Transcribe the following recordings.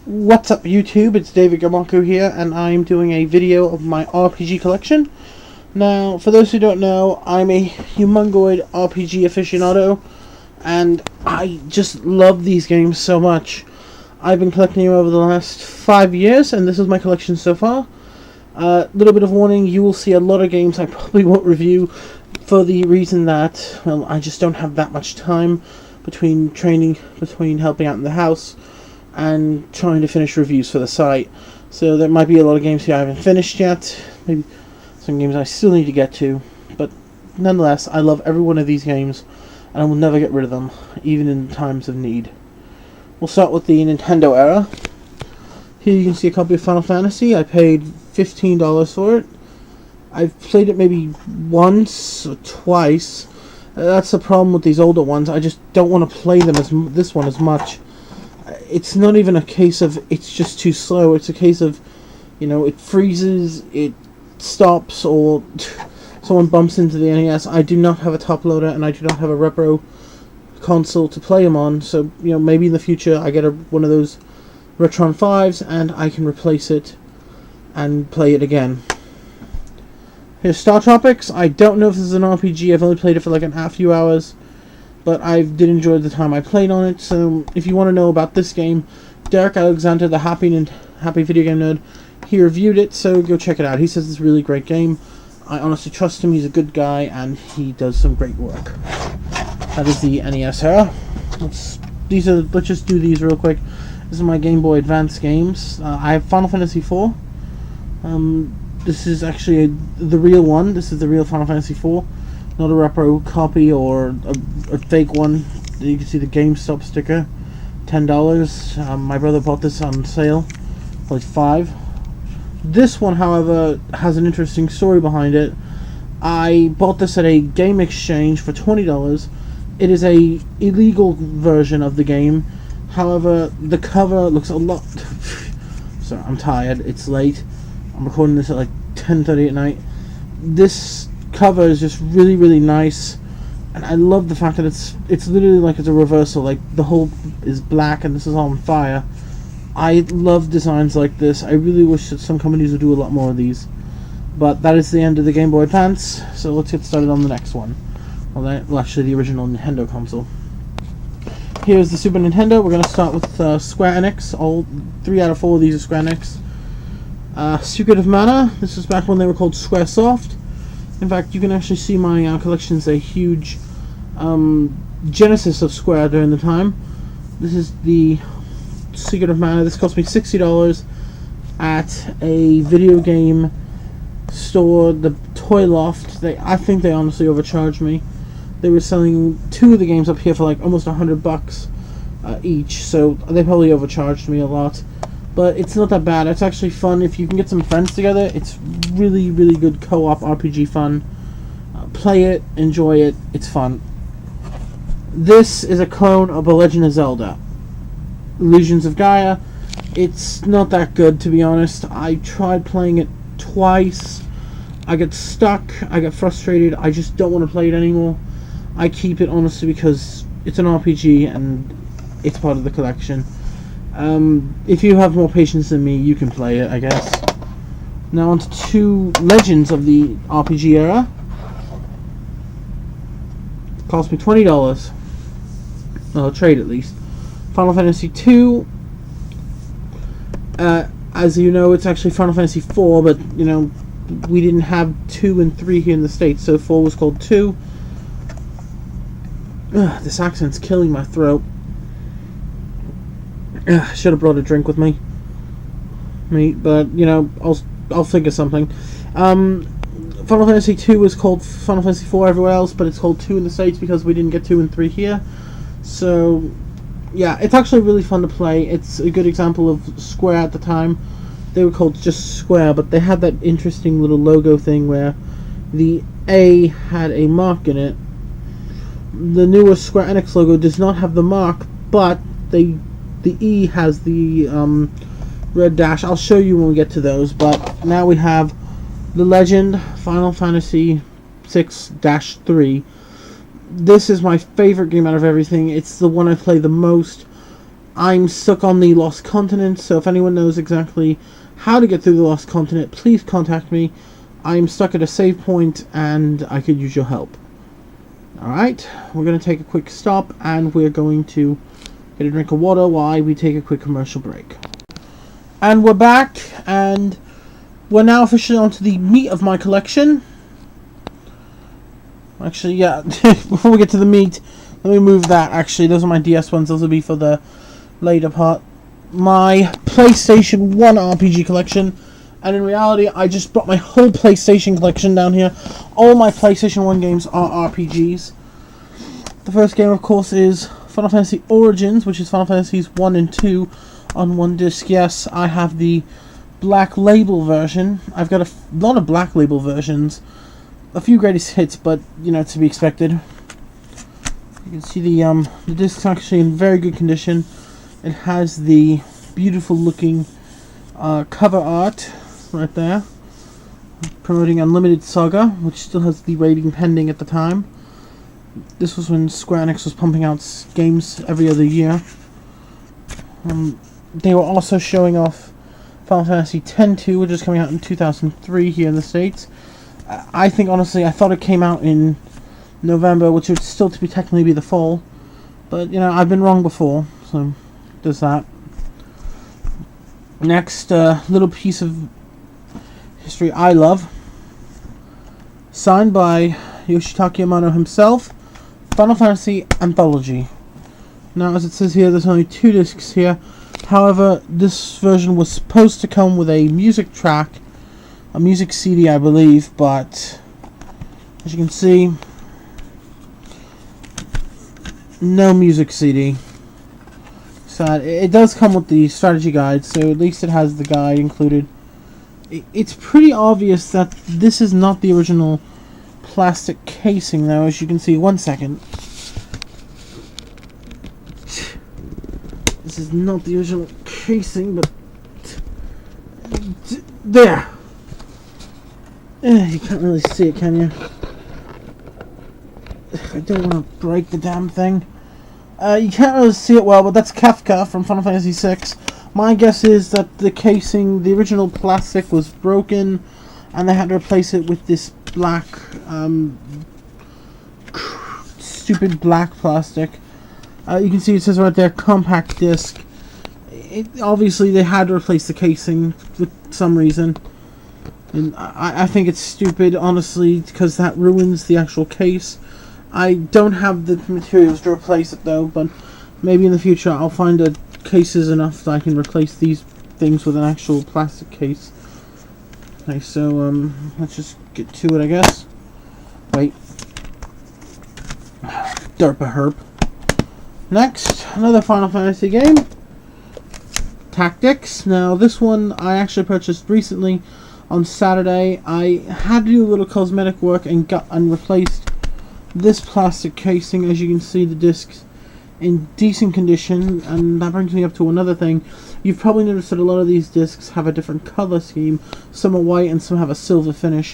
What's up YouTube, it's David Gamako here, and I'm doing a video of my RPG collection. Now, for those who don't know, I'm a humongoid RPG aficionado, and I just love these games so much. I've been collecting them over the last 5 years, and this is my collection so far. Little bit of warning, you will see a lot of games I probably won't review for the reason that, well, I just don't have that much time between training, between helping out in the house, and trying to finish reviews for the site. So there might be a lot of games here I haven't finished yet, maybe some games I still need to get to, but nonetheless, I love every one of these games, and I will never get rid of them, even in times of need. We'll start with the Nintendo era. Here you can see a copy of Final Fantasy. I paid $15 for it. I've played it maybe once or twice. That's the problem with these older ones. I just don't want to play them this one as much. It's not even a case of it's just too slow. It's a case of, you know, it freezes, it stops, or someone bumps into the NES. I do not have a top loader, and I do not have a repro console to play them on. So, you know, maybe in the future I get one of those Retron 5s and I can replace it and play it again. Here's Star Tropics. I don't know if this is an RPG. I've only played it for like a few hours, but I did enjoy the time I played on it. So if you want to know about this game, Derek Alexander, the Happy Video Game Nerd, he reviewed it, so go check it out. He says it's a really great game. I honestly trust him. He's a good guy, and he does some great work. That is the NES era. Let's just do these real quick. This is my Game Boy Advance games. I have Final Fantasy IV. This is actually the real one. This is the real Final Fantasy IV. Not a repro copy or a fake one. You can see the GameStop sticker. $10. My brother bought this on sale. Like $5. This one, however, has an interesting story behind it. I bought this at a game exchange for $20. It is a illegal version of the game. However, the cover looks a lot... Sorry, I'm tired. It's late. I'm recording this at like 10:30 at night. This cover is just really, really nice, and I love the fact that it's literally like it's a reversal. Like the whole is black and this is all on fire. I love designs like this. I really wish that some companies would do a lot more of these. But that is the end of the Game Boy Advance. So let's get started on the next one. Well, actually, the original Nintendo console. Here's the Super Nintendo. We're going to start with Square Enix. All 3 out of 4 of these are Square Enix. Secret of Mana. This is back when they were called Squaresoft. In fact, you can actually see my collection's a huge genesis of Square during the time. This is the Secret of Mana. This cost me $60 at a video game store, the Toy Loft. I think they honestly overcharged me. They were selling 2 of the games up here for like almost $100 each, so they probably overcharged me a lot. But it's not that bad. It's actually fun if you can get some friends together. It's really, really good co-op RPG fun. Play it, enjoy it, it's fun. This is a clone of The Legend of Zelda, Illusions of Gaia. It's not that good, to be honest. I tried playing it twice. I get stuck, I get frustrated, I just don't want to play it anymore. I keep it honestly because it's an RPG and it's part of the collection. If you have more patience than me, you can play it, I guess. Now on to 2 legends of the RPG era. Cost me $20. Well, trade at least. Final Fantasy II. As you know, it's actually Final Fantasy IV, but, you know, we didn't have 2 and 3 here in the States, so 4 was called 2. This accent's killing my throat. Should have brought a drink with me, but you know, I'll think of something. Final Fantasy II was called Final Fantasy IV everywhere else, but it's called 2 in the States because we didn't get 2 and 3 here. So yeah, it's actually really fun to play. It's a good example of Square at the time. They were called just Square, but they had that interesting little logo thing where the A had a mark in it. The newer Square Enix logo does not have the mark, but the E has the red dash. I'll show you when we get to those, but now we have The Legend Final Fantasy 6-3. This is my favorite game out of everything. It's the one I play the most. I'm stuck on the Lost Continent, so if anyone knows exactly how to get through the Lost Continent, please contact me. I'm stuck at a save point and I could use your help. Alright, we're going to take a quick stop and we're going to get a drink of water while we take a quick commercial break. And we're back, and we're now officially onto the meat of my collection. Actually, yeah, before we get to the meat, let me move that. Actually, those are my DS ones. Those will be for the later part. My PlayStation 1 RPG collection. And in reality, I just brought my whole PlayStation collection down here. All my PlayStation 1 games are RPGs. The first game, of course, is Final Fantasy Origins, which is Final Fantasies 1 and 2 on one disc. Yes, I have the Black Label version. I've got a lot of Black Label versions. A few greatest hits, but, you know, to be expected. You can see the disc's actually in very good condition. It has the beautiful looking cover art right there, promoting Unlimited Saga, which still has the rating pending at the time. This was when Square Enix was pumping out games every other year. They were also showing off Final Fantasy X-2, which is coming out in 2003 here in the States. I think, honestly, I thought it came out in November, which would still to be technically be the fall. But, you know, I've been wrong before, so there's that. Next, little piece of history I love. Signed by Yoshitaka Amano himself, Final Fantasy Anthology. Now, as it says here, there's only 2 discs here. However, this version was supposed to come with a music track, a music CD, I believe, but as you can see, no music CD. Sad. It does come with the strategy guide, so at least it has the guide included. It's pretty obvious that this is not the original plastic casing, though, as you can see. One second. This is not the original casing, but there. You can't really see it, can you? I don't want to break the damn thing. You can't really see it well, but that's Kefka from Final Fantasy VI. My guess is that the casing, the original plastic, was broken, and they had to replace it with this black, stupid black plastic. You can see it says right there, compact disc. Obviously, they had to replace the casing for some reason. And I think it's stupid, honestly, because that ruins the actual case. I don't have the materials to replace it, though, but maybe in the future I'll find cases enough that I can replace these things with an actual plastic case. Okay, so, let's just get to it, I guess. Wait. Derpa herp. Next, another Final Fantasy game. Tactics. Now, this one I actually purchased recently on Saturday. I had to do a little cosmetic work and replaced this plastic casing. As you can see, the disc's in decent condition, and that brings me up to another thing. You've probably noticed that a lot of these discs have a different color scheme. Some are white and some have a silver finish.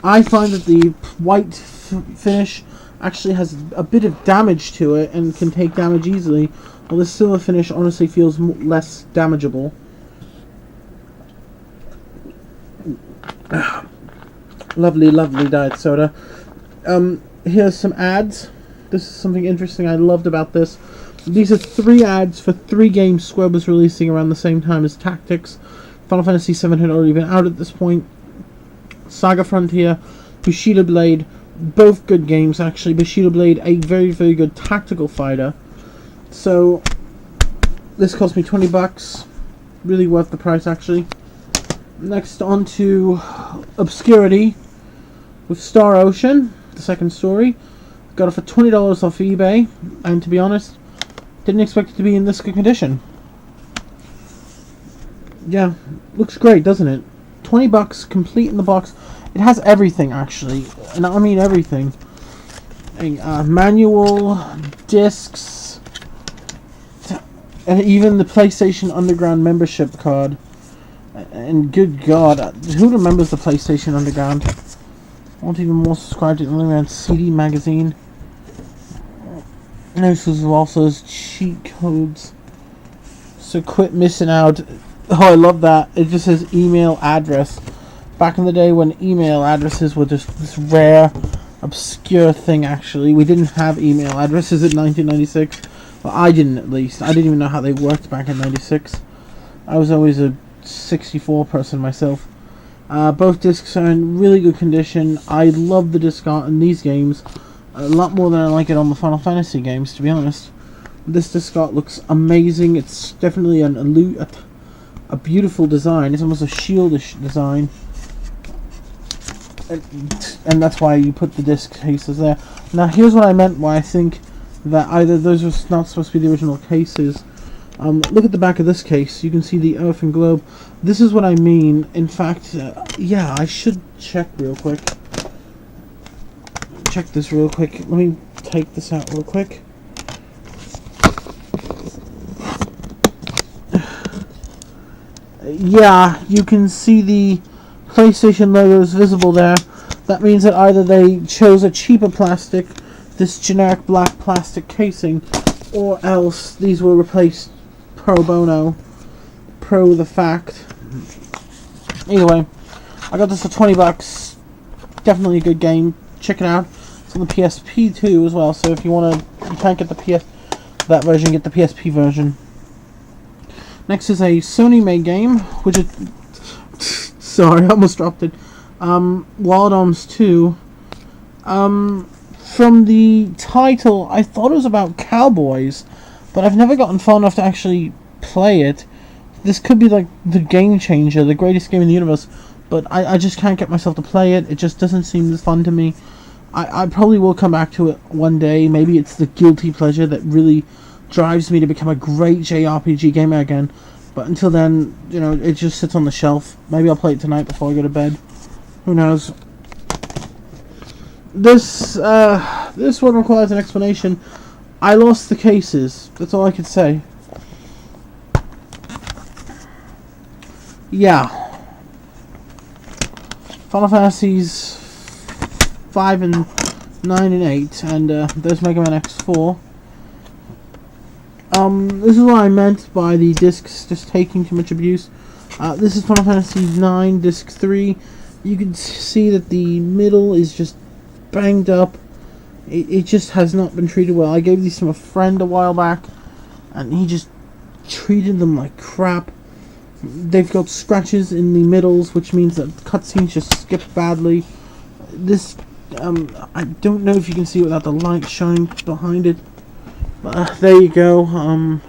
I find that the white finish actually has a bit of damage to it and can take damage easily, while the silver finish honestly feels less damageable. Lovely, lovely diet soda. Here's some ads. This is something interesting I loved about this. These are 3 ads for 3 games Square was releasing around the same time as Tactics. Final Fantasy VII had already been out at this point. Saga Frontier, Bushido Blade, both good games actually. Bushido Blade, a very, very good tactical fighter. So, this cost me $20. Really worth the price actually. Next, on to Obscurity with Star Ocean, the second story. Got it for $20 off eBay, and to be honest, didn't expect it to be in this good condition. Yeah, looks great, doesn't it? $20, complete in the box. It has everything, actually, and I mean everything. Manual, discs, and even the PlayStation Underground membership card. And good God, who remembers the PlayStation Underground? I want even more subscribed to the Underground CD magazine. And this was also as cheat codes. So quit missing out. Oh, I love that. It just says email address. Back in the day when email addresses were just this rare, obscure thing, actually. We didn't have email addresses in 1996. Well, I didn't, at least. I didn't even know how they worked back in 96. I was always a 64 person myself. Both discs are in really good condition. I love the disc art in these games a lot more than I like it on the Final Fantasy games, to be honest. This disc art looks amazing. It's definitely a beautiful design. It's almost a shieldish design. And that's why you put the disc cases there. Now, here's what I meant why I think that either those are not supposed to be the original cases. Look at the back of this case. You can see the Earth and globe. This is what I mean. In fact, yeah, I should check real quick. Check this real quick. Let me take this out real quick. Yeah, you can see the PlayStation logo is visible there. That means that either they chose a cheaper plastic, this generic black plastic casing, or else these were replaced pro bono, pro the fact. Either way, I got this for $20. Definitely a good game. Check it out. It's on the PSP too as well. So if you can't get that version, get the PSP version. Next is a Sony made game, which is sorry, I almost dropped it. Wild Arms 2. From the title, I thought it was about cowboys, but I've never gotten far enough to actually play it. This could be like the game changer, the greatest game in the universe, but I just can't get myself to play it. It just doesn't seem as fun to me. I probably will come back to it one day. Maybe it's the guilty pleasure that really drives me to become a great JRPG gamer again. But until then, you know, it just sits on the shelf. Maybe I'll play it tonight before I go to bed. Who knows? This one requires an explanation. I lost the cases. That's all I could say. Yeah. Final Fantasies 5 and 9 and 8, and there's Mega Man X4. This is what I meant by the discs just taking too much abuse. This is Final Fantasy 9, Disc 3. You can see that the middle is just banged up. It just has not been treated well. I gave these to a friend a while back, and he just treated them like crap. They've got scratches in the middles, which means that cutscenes just skip badly. This, I don't know if you can see it without the light shining behind it. But there you go.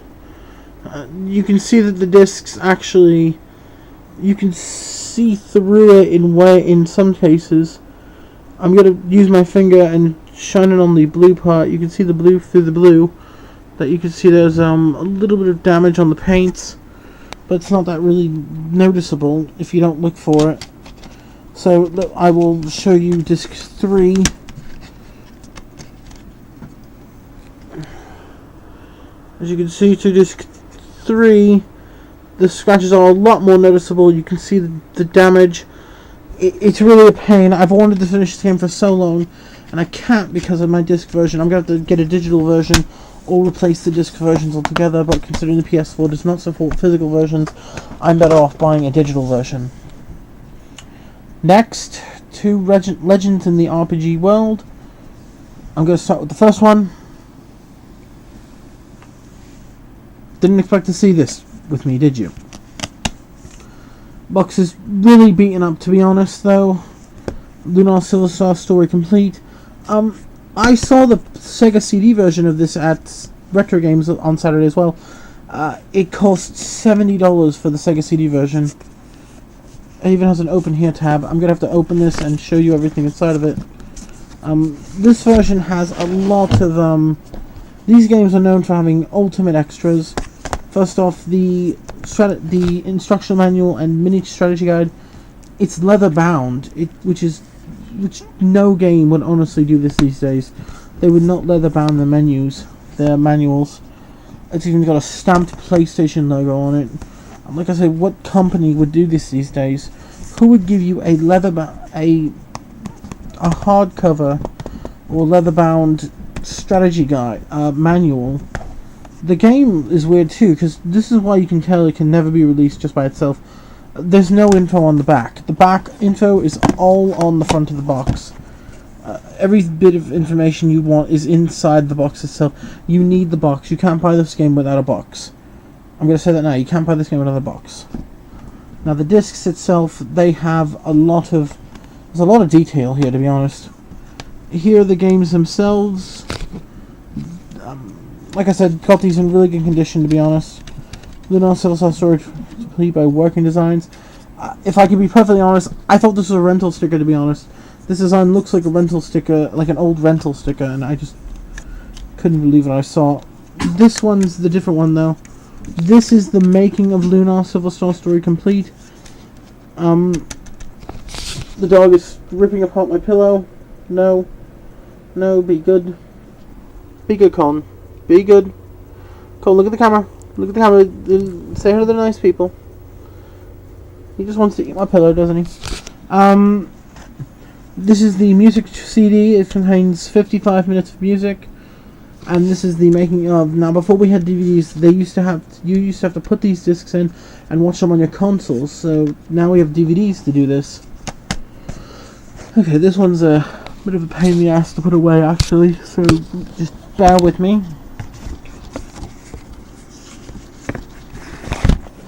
You can see that the discs actually, you can see through it in some cases. I'm gonna use my finger and shine it on the blue part. You can see the blue through the blue. That you can see there's a little bit of damage on the paints, but it's not that really noticeable if you don't look for it. So look, I will show you disc 3. As you can see to disc 3, the scratches are a lot more noticeable. You can see the damage. It's really a pain. I've wanted to finish this game for so long, and I can't because of my disc version. I'm going to have to get a digital version or replace the disc versions altogether, but considering the PS4 does not support physical versions, I'm better off buying a digital version. Next, 2 Legends in the RPG world. I'm going to start with the first one. Didn't expect to see this with me, did you? Box is really beaten up, to be honest, though. Dune Arcilla story complete. I saw the Sega CD version of this at Retro Games on Saturday as well. It costs $70 for the Sega CD version. It even has an Open Here tab. I'm going to have to open this and show you everything inside of it. This version has a lot of... these games are known for having ultimate extras. First off, the instructional manual and mini strategy guide. It's leather bound, which no game would honestly do this these days. They would not leather bound their manuals. It's even got a stamped PlayStation logo on it. And like I said, what company would do this these days? Who would give you a hardcover or leather bound strategy guide manual The game is weird too, because this is why you can tell it can never be released just by itself. There's no info on the back. The back info is all on the front of the box. Every bit of information you want is inside the box itself. You need the box. You can't buy this game without a box. I'm going to say that now. You can't buy this game without a box. Now the discs itself, they have a lot of... There's a lot of detail here, to be honest. Here are the games themselves. Like I said, got these in really good condition, to be honest. Dune Arcilla storage complete by Working Designs. If I can be perfectly honest, I thought this was a rental sticker, to be honest. This design looks like a rental sticker, like an old rental sticker, and I just couldn't believe what I saw. This one's the different one, though. This is the making of Lunar Silver Star Story Complete. The dog is ripping apart my pillow. No. No, be good. Be good, Colin. Be good. Colin, look at the camera. Look at the camera. Say hello to the nice people. He just wants to eat my pillow, doesn't he? This is the music CD. It contains 55 minutes of music. And this is the making of. Now, before we had DVDs, you used to have to put these discs in and watch them on your consoles. So now we have DVDs to do this. Okay, this one's a bit of a pain in the ass to put away, actually. So just bear with me.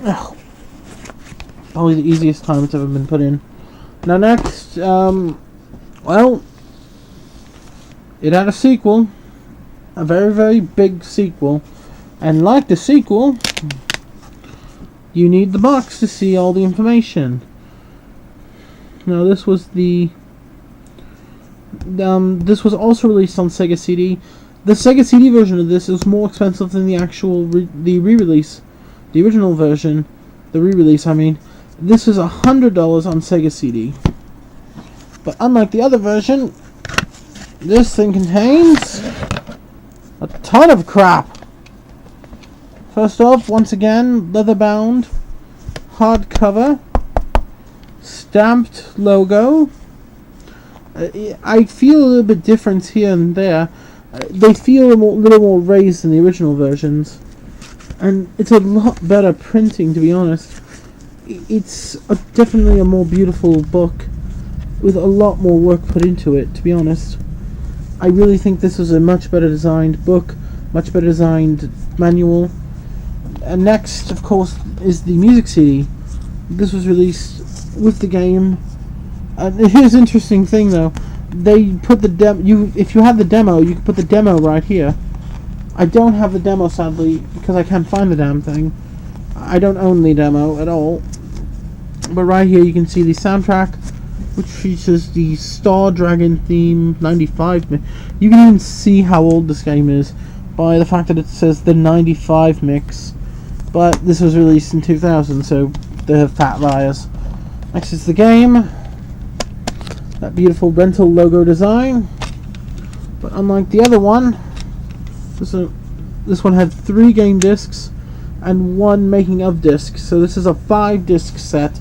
Ugh. Probably the easiest time it's ever been put in. Now next, well, it had a sequel. A very, very big sequel. And like the sequel, you need the box to see all the information. Now this was this was also released on Sega CD. The Sega CD version of this is more expensive than the actual re-release. The original version, the re-release, I mean. This is $100 on Sega CD. But unlike the other version, this thing contains a ton of crap. First off, once again, leather-bound, hardcover, stamped logo. I feel a little bit different here and there. They feel a little more raised than the original versions. And it's a lot better printing, to be honest. It's definitely a more beautiful book with a lot more work put into it, to be honest. I really think this was a much better designed book, much better designed manual. And next, of course, is the music CD. This was released with the game. Here's an interesting thing, though. They put the if you have the demo, you can put the demo right here. I don't have the demo, sadly, because I can't find the damn thing. I don't own the demo at all. But right here you can see the soundtrack, which features the Star Dragon theme, 95. You can even see how old this game is by the fact that it says the 95 mix. But this was released in 2000, so they're fat liars. Next is the game. That beautiful rental logo design. But unlike the other one, this one had 3 game discs and 1 making of disc. So this is a 5-disc set.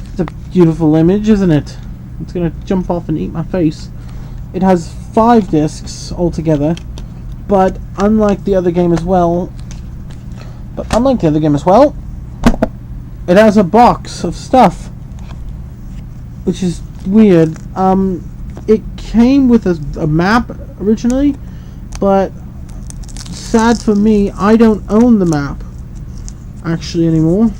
It's a beautiful image, isn't it? It's gonna jump off and eat my face. It has 5 discs altogether, but unlike the other game as well, it has a box of stuff, which is weird. It came with a map originally, but sad for me, I don't own the map actually anymore.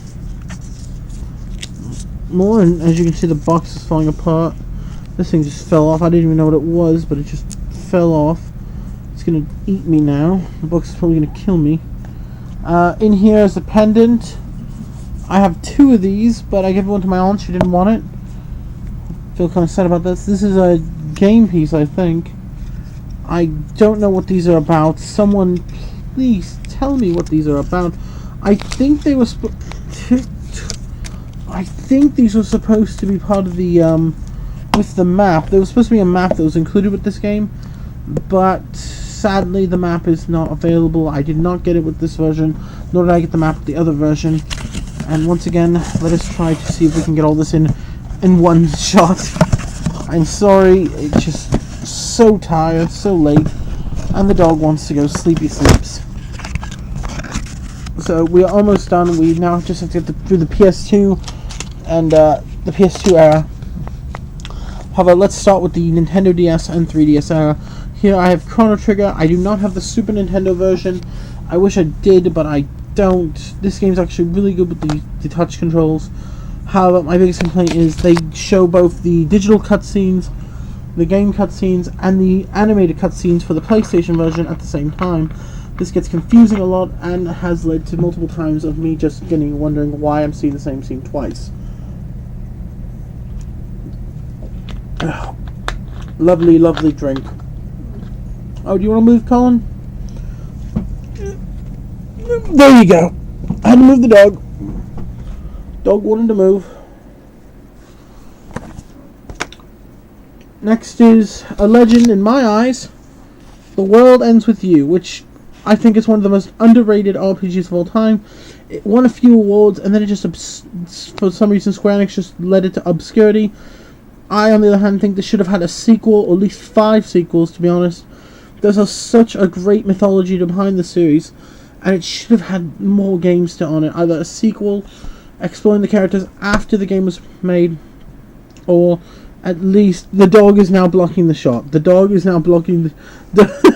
And as you can see, the box is falling apart. This thing just fell off. I didn't even know what it was, but it just fell off. It's gonna eat me now. The box is probably gonna kill me. In here is a pendant. I have 2 of these, but I gave one to my aunt. She didn't want it. I feel kind of sad about this. This is a game piece, I think. I don't know what these are about. Someone please tell me what these are about. I think they were I think these were supposed to be part of the with the map. There was supposed to be a map that was included with this game, but sadly the map is not available. I did not get it with this version, nor did I get the map with the other version. And once again, let us try to see if we can get all this in one shot. I'm sorry, it's just so tired, so late, and the dog wants to go sleepy sleeps. So we are almost done. We now just have to get through the PS2 and the PS2 era. However, let's start with the Nintendo DS and 3DS era. Here I have Chrono Trigger. I do not have the Super Nintendo version. I wish I did, but I don't. This game's actually really good with the touch controls. However, my biggest complaint is they show both the digital cutscenes, the game cutscenes, and the animated cutscenes for the PlayStation version at the same time. This gets confusing a lot and has led to multiple times of me just wondering why I'm seeing the same scene twice. Ugh. Lovely, lovely drink. Oh, do you want to move, Colin? There you go. I had to move the dog. Dog wanted to move. Next is a legend in my eyes, The World Ends With You, which I think is one of the most underrated RPGs of all time. It won a few awards, and then it just, for some reason, Square Enix just led it to obscurity. I, on the other hand, think this should have had a sequel, or at least 5 sequels, to be honest. There's such a great mythology behind the series, and it should have had more games on it. Either a sequel, exploring the characters after the game was made, or at least the dog is now blocking the shot. The dog is now blocking the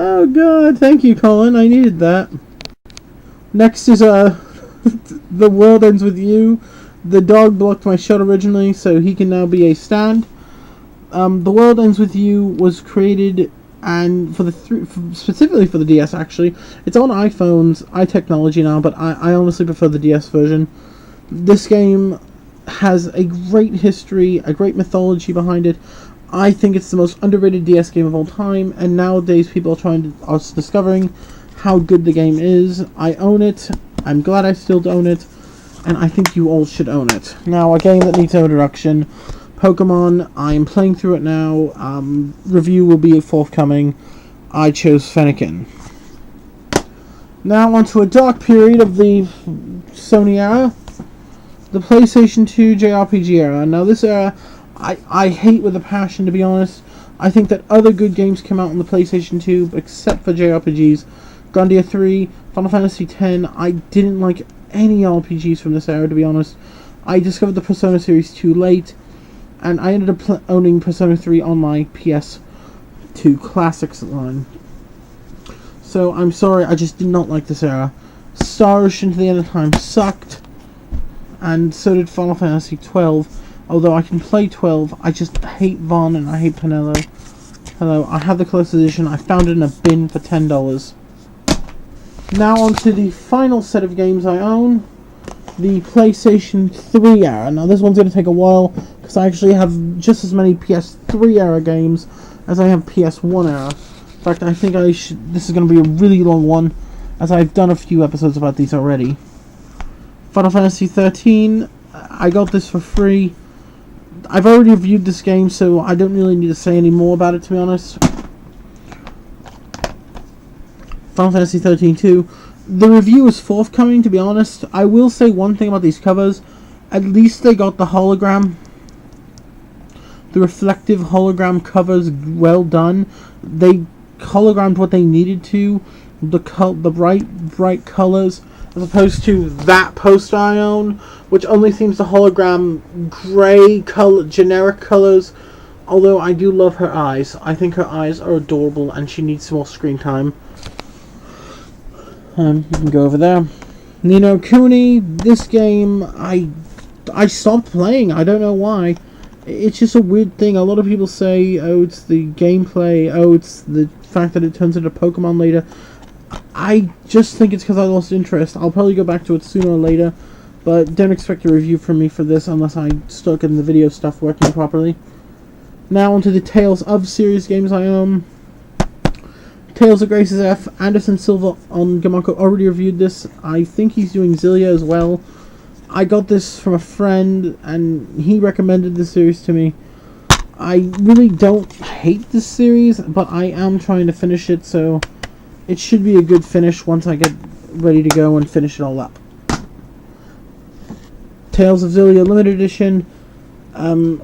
Oh god, thank you, Colin. I needed that. Next is The World Ends With You. The dog blocked my shot originally, so he can now be a stand. The World Ends With You was created and specifically for the DS. Actually, it's on iPhones, iTechnology now, but I honestly prefer the DS version. This game has a great history, a great mythology behind it. I think it's the most underrated DS game of all time, and nowadays people are discovering how good the game is. I own it. I'm glad I still own it, and I think you all should own it. Now, a game that needs no introduction, Pokemon. I'm playing through it now. Review will be forthcoming. I chose Fennekin. Now onto a dark period of the Sony era, the PlayStation 2 JRPG era. Now this era, I hate with a passion, to be honest. I think that other good games come out on the PlayStation 2, except for JRPGs. Grandia 3, Final Fantasy X. I didn't like any RPGs from this era, to be honest. I discovered the Persona series too late, and I ended up owning Persona 3 on my PS2 Classics line. So I'm sorry, I just did not like this era. Star Ocean to the End of Time sucked, and so did Final Fantasy 12. Although I can play 12, I just hate Vaughn and I hate Penelo. Hello, I have the collector's edition. I found it in a bin for $10. Now on to the final set of games I own, the PlayStation 3 era. Now this one's going to take a while, because I actually have just as many PS3 era games as I have PS1 era. In fact, I think this is going to be a really long one, as I've done a few episodes about these already. Final Fantasy 13, I got this for free. I've already reviewed this game, so I don't really need to say any more about it, to be honest. Final Fantasy 13 2. The review is forthcoming, to be honest. I will say one thing about these covers. At least they got the hologram. The reflective hologram covers well done. They hologrammed what they needed to. The bright colors, as opposed to that poster I own, which only seems to hologram grey generic colors. Although I do love her eyes. I think her eyes are adorable, and she needs more screen time. You can go over there. Ni no Kuni. This game, I stopped playing. I don't know why. It's just a weird thing. A lot of people say, oh, it's the gameplay. Oh, it's the fact that it turns into Pokemon later. I just think it's because I lost interest. I'll probably go back to it sooner or later, but don't expect a review from me for this unless I start getting the video stuff working properly. Now onto the Tales of series games I own. Tales of Grace's F. Anderson Silva on Gamako already reviewed this. I think he's doing Zillia as well. I got this from a friend, and he recommended this series to me. I really don't hate this series, but I am trying to finish it, so it should be a good finish once I get ready to go and finish it all up. Tales of Zillia Limited Edition.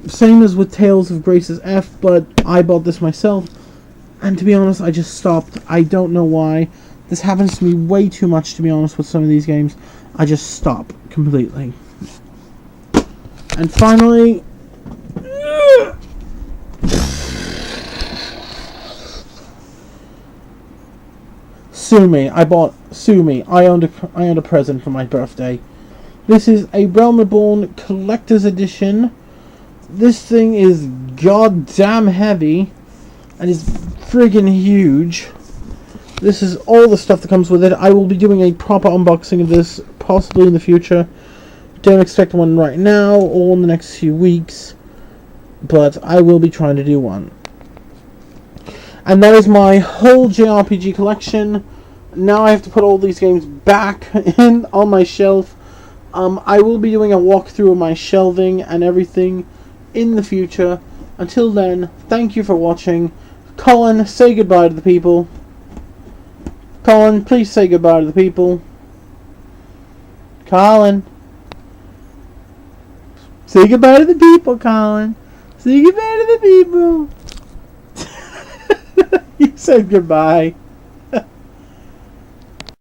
Same as with Tales of Grace's F, but I bought this myself. And to be honest, I just stopped. I don't know why. This happens to me way too much, to be honest, with some of these games. I just stop completely. And finally... Sue me. I owned a present for my birthday. This is a Realm Reborn Collector's Edition. This thing is goddamn heavy and is friggin' huge. This is all the stuff that comes with it. I will be doing a proper unboxing of this possibly in the future. Don't expect one right now or in the next few weeks, but I will be trying to do one. And that is my whole JRPG collection. Now I have to put all these games back in on my shelf. I will be doing a walkthrough of my shelving and everything in the future. Until then, thank you for watching. Colin, say goodbye to the people. Colin, please say goodbye to the people. Colin. Say goodbye to the people, Colin. Say goodbye to the people. You said goodbye.